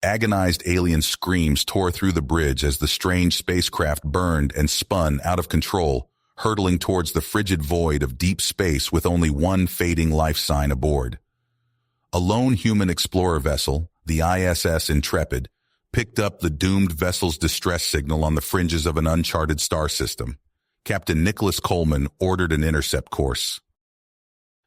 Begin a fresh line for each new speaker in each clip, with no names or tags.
Agonized alien screams tore through the bridge as the strange spacecraft burned and spun out of control, hurtling towards the frigid void of deep space with only one fading life sign aboard. A lone human explorer vessel, the ISS Intrepid, picked up the doomed vessel's distress signal on the fringes of an uncharted star system. Captain Nicholas Coleman ordered an intercept course.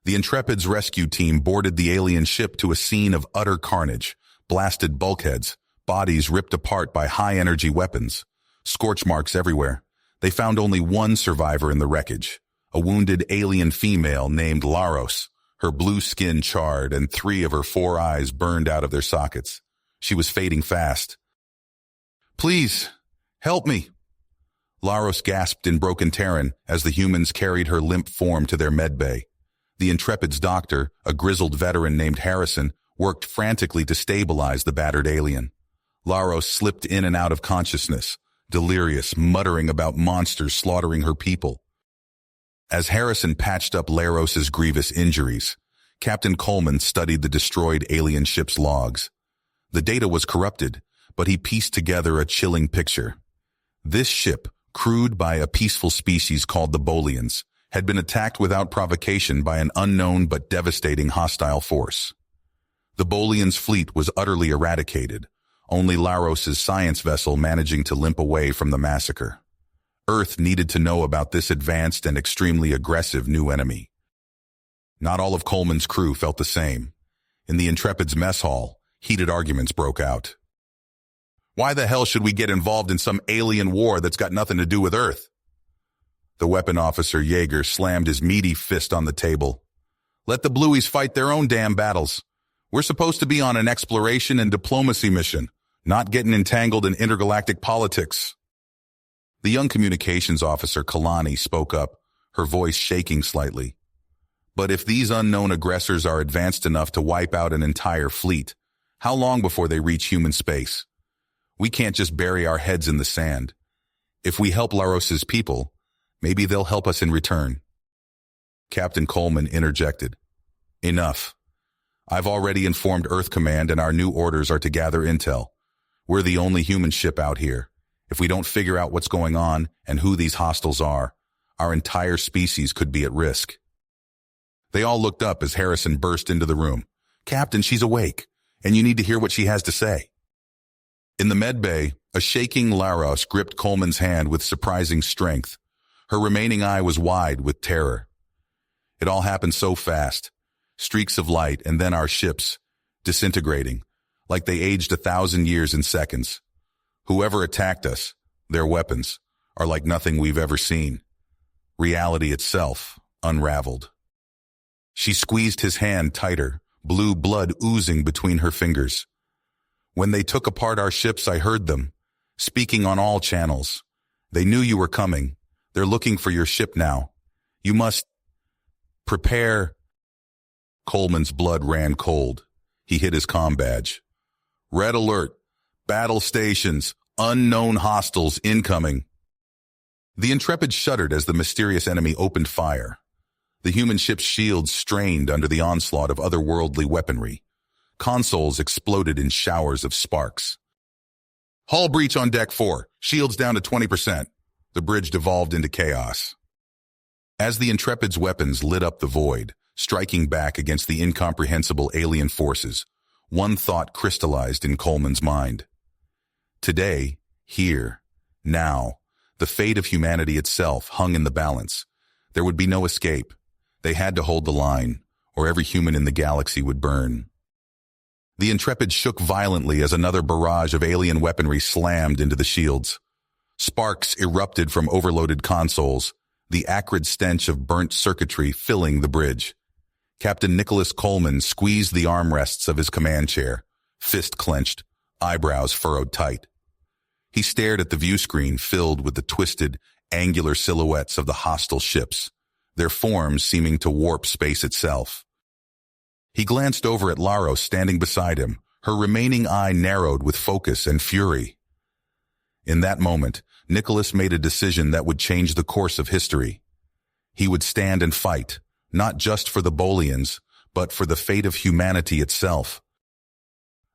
The Intrepid's rescue team boarded the alien ship to a scene of utter carnage, blasted bulkheads, bodies ripped apart by high-energy weapons, scorch marks everywhere. They found only one survivor in the wreckage, a wounded alien female named Laros, her blue skin charred and 3 of her 4 eyes burned out of their sockets. She was fading fast. "Please, help me," Laros gasped in broken Terran as the humans carried her limp form to their medbay. The Intrepid's doctor, a grizzled veteran named Harrison, worked frantically to stabilize the battered alien. Laros slipped in and out of consciousness, delirious, muttering about monsters slaughtering her people. As Harrison patched up Laros's grievous injuries, Captain Coleman studied the destroyed alien ship's logs. The data was corrupted, but he pieced together a chilling picture. This ship, crewed by a peaceful species called the Bolians, had been attacked without provocation by an unknown but devastating hostile force. The Bolians' fleet was utterly eradicated, only Laros's science vessel managing to limp away from the massacre. Earth needed to know about this advanced and extremely aggressive new enemy. Not all of Coleman's crew felt the same. In the Intrepid's mess hall, heated arguments broke out. "Why the hell should we get involved in some alien war that's got nothing to do with Earth?" The weapon officer Jaeger slammed his meaty fist on the table. "Let the Blueies fight their own damn battles. We're supposed to be on an exploration and diplomacy mission, not getting entangled in intergalactic politics." The young communications officer Kalani spoke up, her voice shaking slightly. "But if these unknown aggressors are advanced enough to wipe out an entire fleet, how long before they reach human space? We can't just bury our heads in the sand. If we help Laros's people, maybe they'll help us in return." Captain Coleman interjected. "Enough. I've already informed Earth Command and our new orders are to gather intel. We're the only human ship out here. If we don't figure out what's going on and who these hostiles are, our entire species could be at risk." They all looked up as Harrison burst into the room. "Captain, she's awake, and you need to hear what she has to say." In the medbay, a shaking Laros gripped Coleman's hand with surprising strength. Her remaining eye was wide with terror. It all happened so fast. Streaks of light and then our ships, disintegrating, like they aged 1,000 years in seconds. Whoever attacked us, their weapons, are like nothing we've ever seen. Reality itself unraveled. She squeezed his hand tighter, blue blood oozing between her fingers. "When they took apart our ships, I heard them, speaking on all channels. They knew you were coming. They're looking for your ship now. You must prepare." Coleman's blood ran cold. He hit his comm badge. "Red alert. Battle stations. Unknown hostiles incoming." The Intrepid shuddered as the mysterious enemy opened fire. The human ship's shields strained under the onslaught of otherworldly weaponry. Consoles exploded in showers of sparks. "Hull breach on deck 4. Shields down to 20%. The bridge devolved into chaos. As the Intrepid's weapons lit up the void, striking back against the incomprehensible alien forces, one thought crystallized in Coleman's mind. Today, here, now, the fate of humanity itself hung in the balance. There would be no escape. They had to hold the line, or every human in the galaxy would burn. The Intrepid shook violently as another barrage of alien weaponry slammed into the shields. Sparks erupted from overloaded consoles, the acrid stench of burnt circuitry filling the bridge. Captain Nicholas Coleman squeezed the armrests of his command chair, fist clenched, eyebrows furrowed tight. He stared at the view screen filled with the twisted, angular silhouettes of the hostile ships, their forms seeming to warp space itself. He glanced over at Laros standing beside him, her remaining eye narrowed with focus and fury. In that moment, Nicholas made a decision that would change the course of history. He would stand and fight, not just for the Bolians, but for the fate of humanity itself.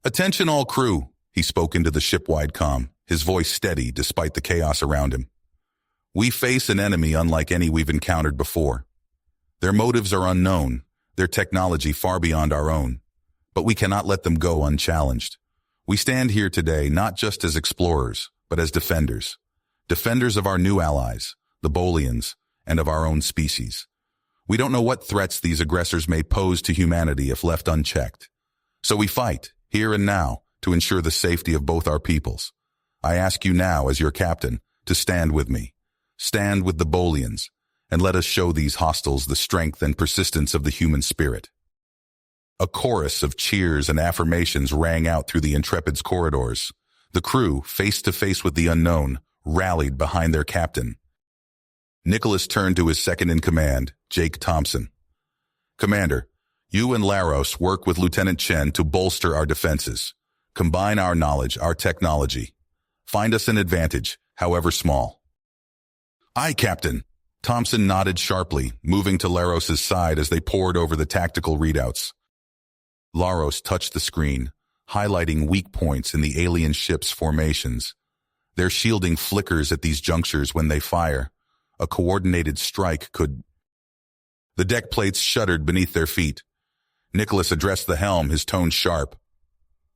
"Attention all crew," He spoke into the ship-wide comm, his voice steady despite the chaos around him. We face an enemy unlike any we've encountered before. Their motives are unknown, their technology far beyond our own. But we cannot let them go unchallenged. We stand here today not just as explorers, but as defenders. Defenders of our new allies, the Bolians, and of our own species. We don't know what threats these aggressors may pose to humanity if left unchecked. So we fight, here and now, to ensure the safety of both our peoples. I ask you now, as your captain, to stand with me. Stand with the Bolians, and let us show these hostiles the strength and persistence of the human spirit. A chorus of cheers and affirmations rang out through the Intrepid's corridors. The crew, face to face with the unknown, rallied behind their captain. Nicholas turned to his second-in-command, Jake Thompson. Commander, you and Laros work with Lieutenant Chen to bolster our defenses. Combine our knowledge, our technology. Find us an advantage, however small. Aye, Captain. Thompson nodded sharply, moving to Laros's side as they pored over the tactical readouts. Laros touched the screen, highlighting weak points in the alien ship's formations. Their shielding flickers at these junctures when they fire. A coordinated strike could... The deck plates shuddered beneath their feet. Nicholas addressed the helm, his tone sharp.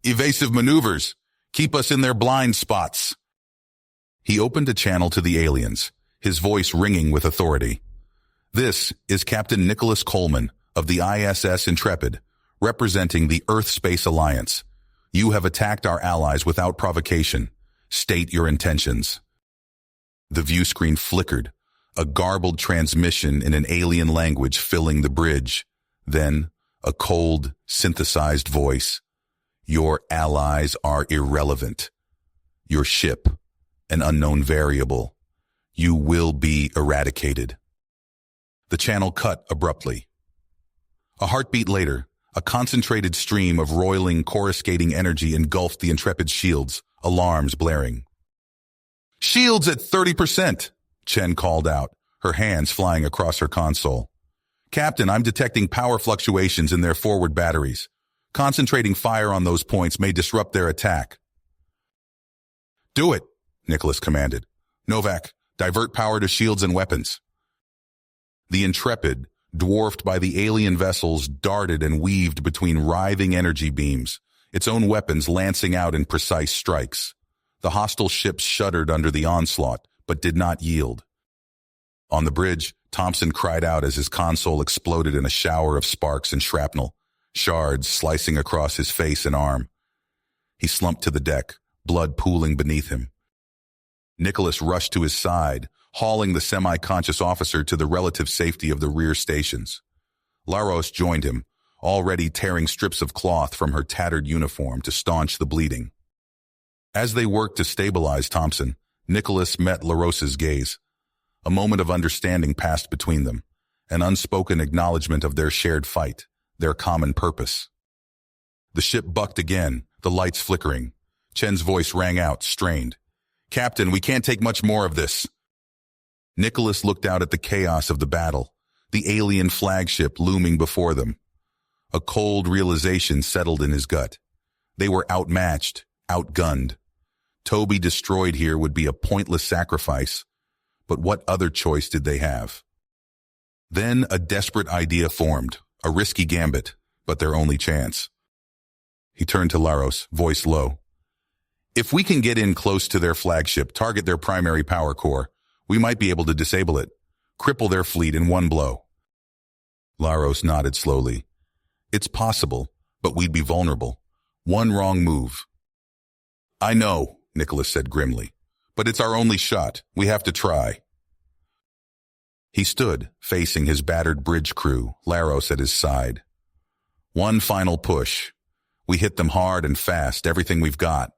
Evasive maneuvers. Keep us in their blind spots. He opened a channel to the aliens, his voice ringing with authority. This is Captain Nicholas Coleman of the ISS Intrepid, representing the Earth Space Alliance. You have attacked our allies without provocation. State your intentions. The view screen flickered, a garbled transmission in an alien language filling the bridge. Then, a cold, synthesized voice. Your allies are irrelevant. Your ship, an unknown variable. You will be eradicated. The channel cut abruptly. A heartbeat later, a concentrated stream of roiling, coruscating energy engulfed the Intrepid's shields, alarms blaring. Shields at 30%, Chen called out, her hands flying across her console. Captain, I'm detecting power fluctuations in their forward batteries. Concentrating fire on those points may disrupt their attack. Do it, Nicholas commanded. Novak, divert power to shields and weapons. The Intrepid, dwarfed by the alien vessels, darted and weaved between writhing energy beams, its own weapons lancing out in precise strikes. The hostile ships shuddered under the onslaught, but did not yield. On the bridge, Thompson cried out as his console exploded in a shower of sparks and shrapnel, shards slicing across his face and arm. He slumped to the deck, blood pooling beneath him. Nicholas rushed to his side, hauling the semi-conscious officer to the relative safety of the rear stations. Laros joined him, already tearing strips of cloth from her tattered uniform to staunch the bleeding. As they worked to stabilize Thompson, Nicholas met Laros's gaze. A moment of understanding passed between them, an unspoken acknowledgement of their shared fight, their common purpose. The ship bucked again, the lights flickering. Chen's voice rang out, strained. Captain, we can't take much more of this. Nicholas looked out at the chaos of the battle, the alien flagship looming before them. A cold realization settled in his gut. They were outmatched, outgunned. Toby destroyed here would be a pointless sacrifice, but what other choice did they have? Then a desperate idea formed, a risky gambit, but their only chance. He turned to Laros, voice low. If we can get in close to their flagship, target their primary power core, we might be able to disable it, cripple their fleet in one blow. Laros nodded slowly. It's possible, but we'd be vulnerable. One wrong move. I know, Nicholas said grimly, but it's our only shot. We have to try. He stood, facing his battered bridge crew, Laros at his side. One final push. We hit them hard and fast, everything we've got.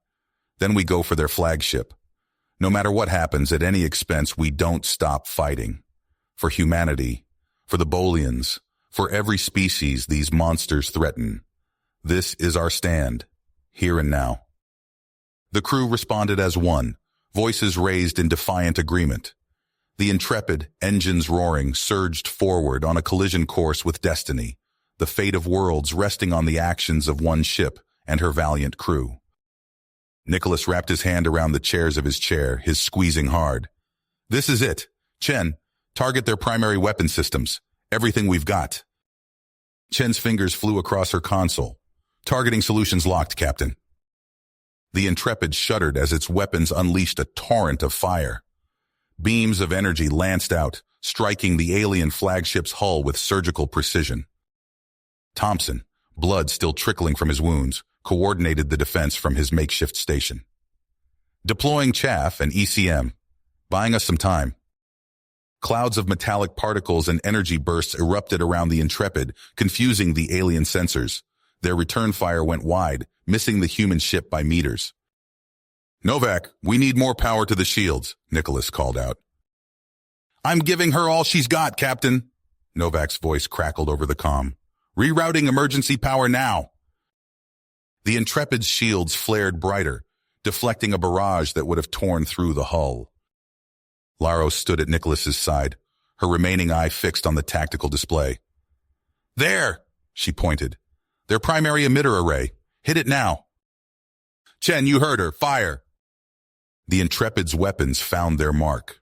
Then we go for their flagship. No matter what happens, at any expense, we don't stop fighting. For humanity, for the Bolians, for every species these monsters threaten. This is our stand, here and now. The crew responded as one, voices raised in defiant agreement. The Intrepid, engines roaring, surged forward on a collision course with destiny, the fate of worlds resting on the actions of one ship and her valiant crew. Nicholas wrapped his hand around the chairs of his chair, his squeezing hard. This is it. Chen, target their primary weapon systems. Everything we've got. Chen's fingers flew across her console. Targeting solutions locked, Captain. The Intrepid shuddered as its weapons unleashed a torrent of fire. Beams of energy lanced out, striking the alien flagship's hull with surgical precision. Thompson, blood still trickling from his wounds, coordinated the defense from his makeshift station. Deploying chaff and ECM, buying us some time. Clouds of metallic particles and energy bursts erupted around the Intrepid, confusing the alien sensors. Their return fire went wide, missing the human ship by meters. Novak, we need more power to the shields, Nicholas called out. I'm giving her all she's got, Captain. Novak's voice crackled over the comm. Rerouting emergency power now. The Intrepid's shields flared brighter, deflecting a barrage that would have torn through the hull. Laros stood at Nicholas's side, her remaining eye fixed on the tactical display. There, she pointed. Their primary emitter array. Hit it now. Chen, you heard her. Fire. The Intrepid's weapons found their mark.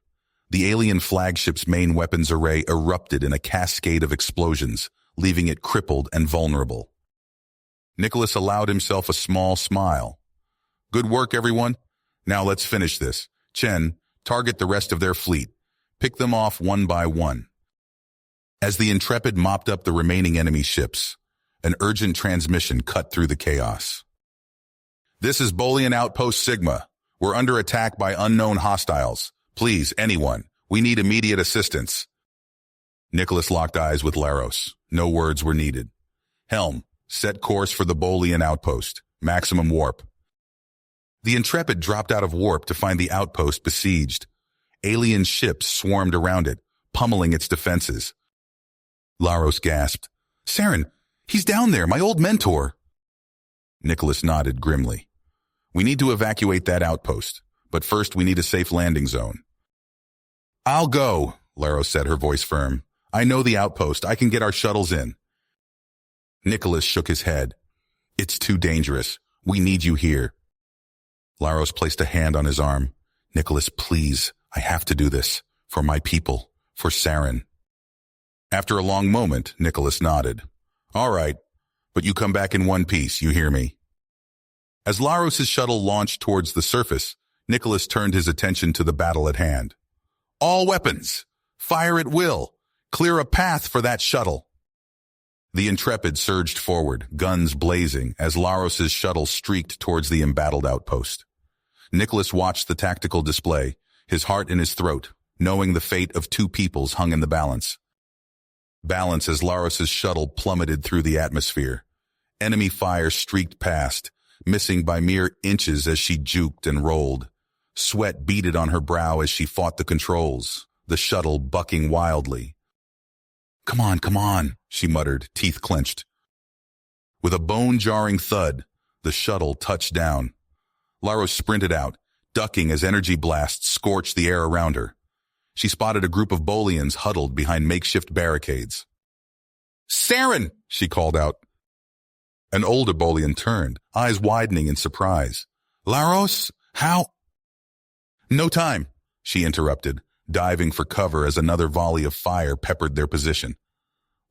The alien flagship's main weapons array erupted in a cascade of explosions, leaving it crippled and vulnerable. Nicholas allowed himself a small smile. Good work, everyone. Now let's finish this. Chen, target the rest of their fleet. Pick them off one by one. As the Intrepid mopped up the remaining enemy ships, an urgent transmission cut through the chaos. This is Bolian Outpost Sigma. We're under attack by unknown hostiles. Please, anyone, we need immediate assistance. Nicholas locked eyes with Laros. No words were needed. Helm, set course for the Bolian Outpost. Maximum warp. The Intrepid dropped out of warp to find the outpost besieged. Alien ships swarmed around it, pummeling its defenses. Laros gasped. Saren, he's down there, my old mentor. Nicholas nodded grimly. We need to evacuate that outpost, but first we need a safe landing zone. I'll go, Laros said, her voice firm. I know the outpost. I can get our shuttles in. Nicholas shook his head. It's too dangerous. We need you here. Laros placed a hand on his arm. Nicholas, please, I have to do this. For my people. For Saren. After a long moment, Nicholas nodded. All right, but you come back in one piece, you hear me? As Laros' shuttle launched towards the surface, Nicholas turned his attention to the battle at hand. All weapons! Fire at will! Clear a path for that shuttle! The Intrepid surged forward, guns blazing, as Laros' shuttle streaked towards the embattled outpost. Nicholas watched the tactical display, his heart in his throat, knowing the fate of two peoples hung in the balance. Balance as Laros' shuttle plummeted through the atmosphere. Enemy fire streaked past, missing by mere inches as she juked and rolled. Sweat beaded on her brow as she fought the controls, the shuttle bucking wildly. Come on, she muttered, teeth clenched. With a bone-jarring thud, the shuttle touched down. Laros sprinted out, ducking as energy blasts scorched the air around her. She spotted a group of Bolians huddled behind makeshift barricades. Saren! She called out. An older Bolian turned, eyes widening in surprise. Laros? How? No time, she interrupted, diving for cover as another volley of fire peppered their position.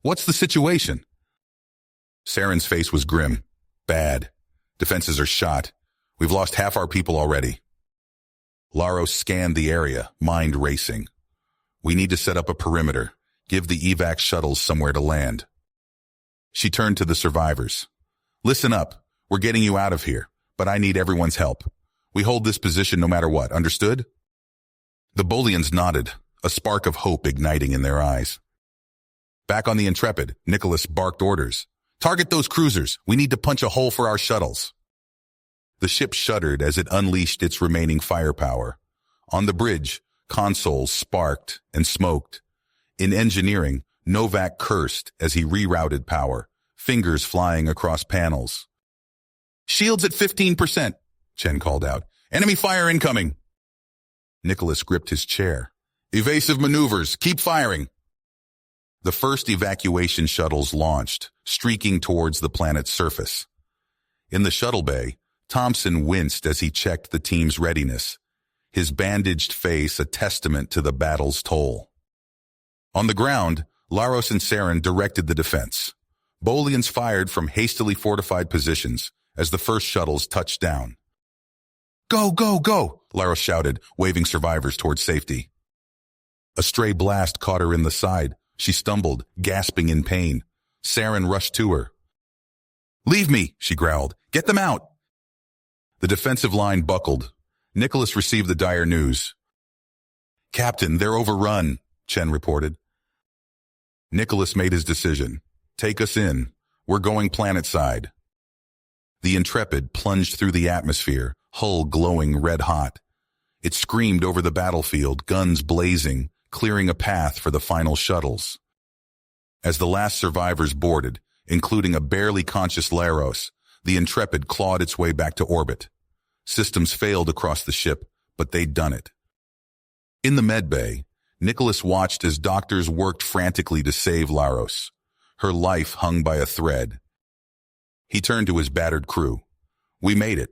What's the situation? Saren's face was grim. Bad. Defenses are shot. We've lost half our people already. Laros scanned the area, mind racing. We need to set up a perimeter, give the evac shuttles somewhere to land. She turned to the survivors. Listen up, we're getting you out of here, but I need everyone's help. We hold this position no matter what, understood? The Bolians nodded, a spark of hope igniting in their eyes. Back on the Intrepid, Nicholas barked orders. Target those cruisers, we need to punch a hole for our shuttles. The ship shuddered as it unleashed its remaining firepower. On the bridge, consoles sparked and smoked. In engineering, Novak cursed as he rerouted power, fingers flying across panels. Shields at 15%, Chen called out. Enemy fire incoming. Nicholas gripped his chair. Evasive maneuvers, keep firing. The first evacuation shuttles launched, streaking towards the planet's surface. In the shuttle bay, Thompson winced as he checked the team's readiness, his bandaged face a testament to the battle's toll. On the ground, Laros and Saren directed the defense. Bolians fired from hastily fortified positions as the first shuttles touched down. "Go, go, go!" Laros shouted, waving survivors towards safety. A stray blast caught her in the side. She stumbled, gasping in pain. Saren rushed to her. "Leave me," she growled. "Get them out!" The defensive line buckled. Nicholas received the dire news. "Captain, they're overrun," Chen reported. Nicholas made his decision. "Take us in. We're going planet-side." The Intrepid plunged through the atmosphere, hull glowing red-hot. It screamed over the battlefield, guns blazing, clearing a path for the final shuttles. As the last survivors boarded, including a barely conscious Laros, the Intrepid clawed its way back to orbit. Systems failed across the ship, but they'd done it. In the medbay, Nicholas watched as doctors worked frantically to save Laros. Her life hung by a thread. He turned to his battered crew. "We made it.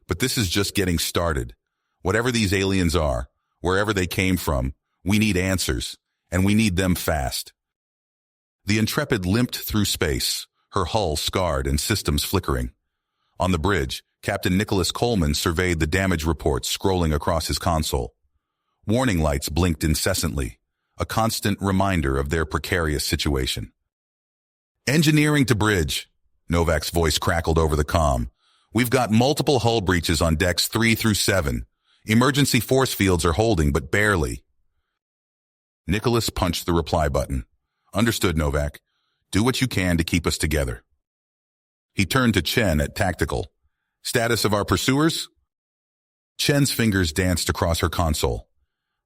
But this is just getting started. Whatever these aliens are, wherever they came from, we need answers, and we need them fast." The Intrepid limped through space, her hull scarred and systems flickering. On the bridge, Captain Nicholas Coleman surveyed the damage reports scrolling across his console. Warning lights blinked incessantly, a constant reminder of their precarious situation. "Engineering to bridge," Novak's voice crackled over the comm. "We've got multiple hull breaches on decks 3 through 7. Emergency force fields are holding, but barely." Nicholas punched the reply button. "Understood, Novak. Do what you can to keep us together." He turned to Chen at tactical. "Status of our pursuers?" Chen's fingers danced across her console.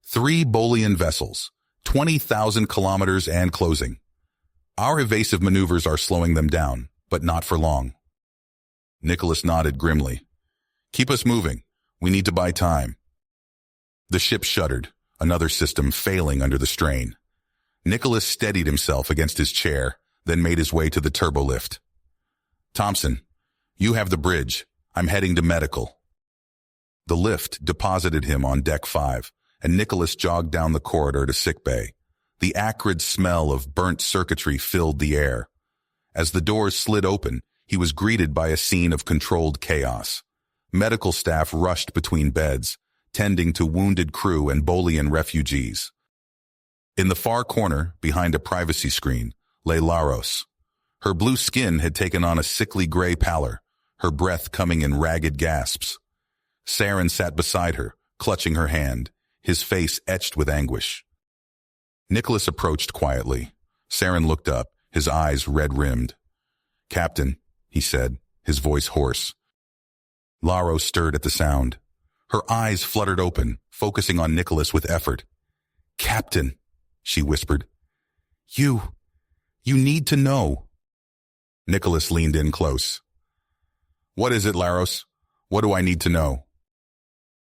3 Bolian vessels, 20,000 kilometers and closing. Our evasive maneuvers are slowing them down, but not for long. Nicholas nodded grimly. "Keep us moving. We need to buy time." The ship shuddered, another system failing under the strain. Nicholas steadied himself against his chair, then made his way to the turbolift. "Thompson, you have the bridge. I'm heading to medical." The lift deposited him on deck 5, and Nicholas jogged down the corridor to sickbay. The acrid smell of burnt circuitry filled the air. As the doors slid open, he was greeted by a scene of controlled chaos. Medical staff rushed between beds, tending to wounded crew and Bolian refugees. In the far corner, behind a privacy screen, lay Laros. Her blue skin had taken on a sickly gray pallor, her breath coming in ragged gasps. Saren sat beside her, clutching her hand, his face etched with anguish. Nicholas approached quietly. Saren looked up, his eyes red-rimmed. "Captain," he said, his voice hoarse. Laros stirred at the sound. Her eyes fluttered open, focusing on Nicholas with effort. "Captain," she whispered. You need to know." Nicholas leaned in close. "What is it, Laros? What do I need to know?"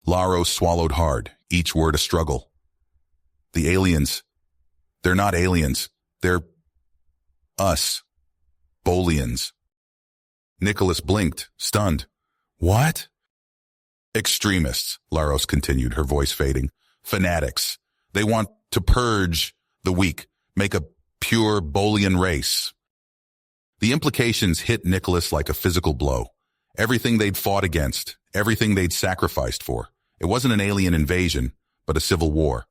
Laros swallowed hard, each word a struggle. "The aliens. They're not aliens. They're us. Bolians." Nicholas blinked, stunned. "What?" "Extremists," Laros continued, her voice fading. "Fanatics. They want to purge the weak, make a pure Bolian race." The implications hit Nicholas like a physical blow. Everything they'd fought against, everything they'd sacrificed for. It wasn't an alien invasion, but a civil war.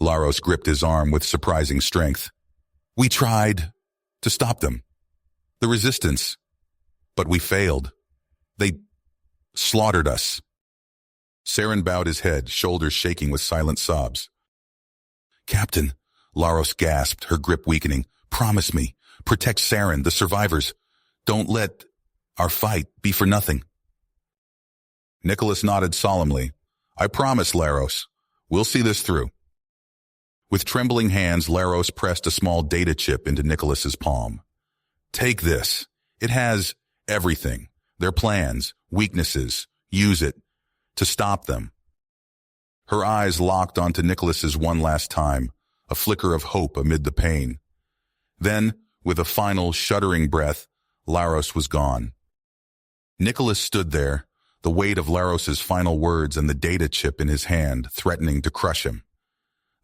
Laros gripped his arm with surprising strength. "We tried to stop them. The resistance. But we failed. They slaughtered us." Saren bowed his head, shoulders shaking with silent sobs. "Captain," Laros gasped, her grip weakening. "Promise me. Protect Saren, the survivors. Don't let our fight be for nothing." Nicholas nodded solemnly. "I promise, Laros. We'll see this through." With trembling hands, Laros pressed a small data chip into Nicholas's palm. "Take this. It has everything. Their plans, weaknesses. Use it to stop them." Her eyes locked onto Nicholas's one last time, a flicker of hope amid the pain. Then, with a final, shuddering breath, Laros was gone. Nicholas stood there, the weight of Laros's final words and the data chip in his hand threatening to crush him.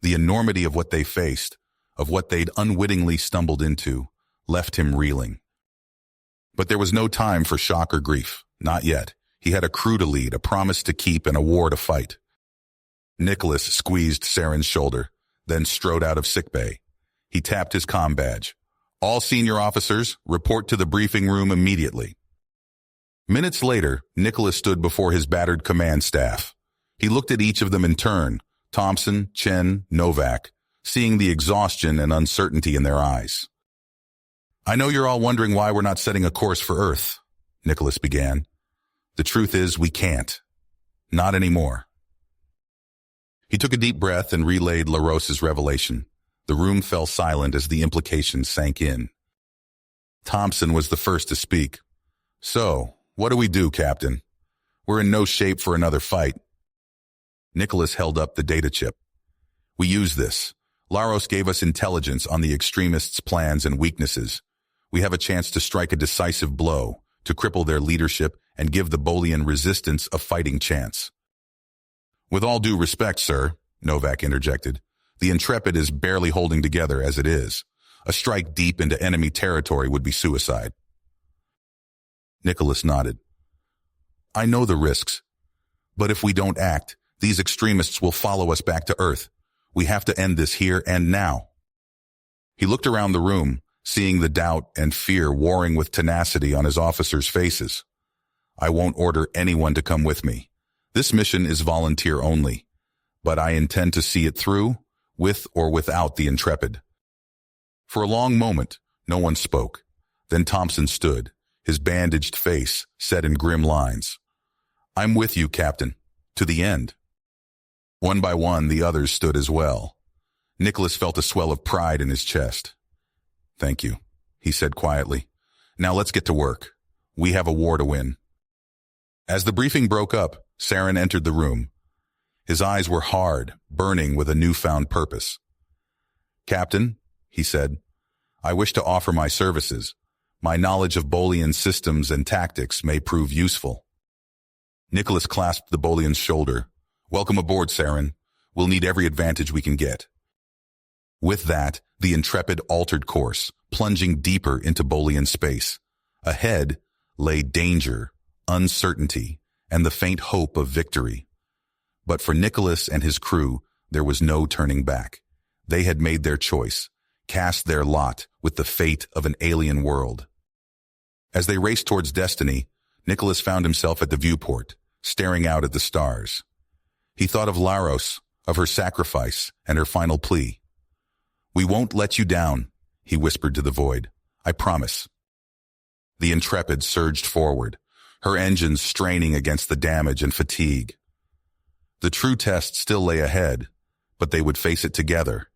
The enormity of what they faced, of what they'd unwittingly stumbled into, left him reeling. But there was no time for shock or grief. Not yet. He had a crew to lead, a promise to keep, and a war to fight. Nicholas squeezed Saren's shoulder, then strode out of sickbay. He tapped his comm badge. All senior officers, report to the briefing room immediately. Minutes later, Nicholas stood before his battered command staff. He looked at each of them in turn, Thompson, Chen, Novak, seeing the exhaustion and uncertainty in their eyes. I know you're all wondering why we're not setting a course for Earth, Nicholas began. The truth is, we can't. Not anymore. He took a deep breath and relayed Laros's revelation. The room fell silent as the implications sank in. Thompson was the first to speak. So, what do we do, Captain? We're in no shape for another fight. Nicholas held up the data chip. We use this. Laros gave us intelligence on the extremists' plans and weaknesses. We have a chance to strike a decisive blow, to cripple their leadership and give the Bolian resistance a fighting chance. With all due respect, sir, Novak interjected, the Intrepid is barely holding together as it is. A strike deep into enemy territory would be suicide. Nicholas nodded. I know the risks, but if we don't act, these extremists will follow us back to Earth. We have to end this here and now. He looked around the room, seeing the doubt and fear warring with tenacity on his officers' faces. I won't order anyone to come with me. This mission is volunteer only, but I intend to see it through, with or without the Intrepid. For a long moment, no one spoke. Then Thompson stood, his bandaged face set in grim lines. I'm with you, Captain, to the end. One by one, the others stood as well. Nicholas felt a swell of pride in his chest. Thank you, he said quietly. Now let's get to work. We have a war to win. As the briefing broke up, Saren entered the room. His eyes were hard, burning with a newfound purpose. Captain, he said, I wish to offer my services. My knowledge of Bolian systems and tactics may prove useful. Nicholas clasped the Bolian's shoulder. Welcome aboard, Saren. We'll need every advantage we can get. With that, the Intrepid altered course, plunging deeper into Bolian space. Ahead lay danger, uncertainty, and the faint hope of victory. But for Nicholas and his crew, there was no turning back. They had made their choice, cast their lot with the fate of an alien world. As they raced towards destiny, Nicholas found himself at the viewport, staring out at the stars. He thought of Laros, of her sacrifice, and her final plea. We won't let you down, he whispered to the void. I promise. The Intrepid surged forward, her engines straining against the damage and fatigue. The true test still lay ahead, but they would face it together,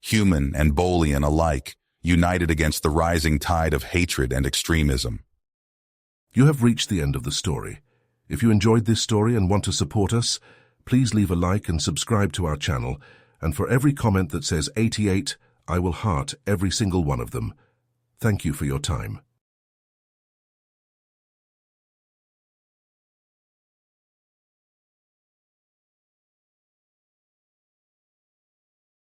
human and Bolian alike, united against the rising tide of hatred and extremism.
You have reached the end of the story. If you enjoyed this story and want to support us, please leave a like and subscribe to our channel, and for every comment that says 88, I will heart every single one of them. Thank you for your time.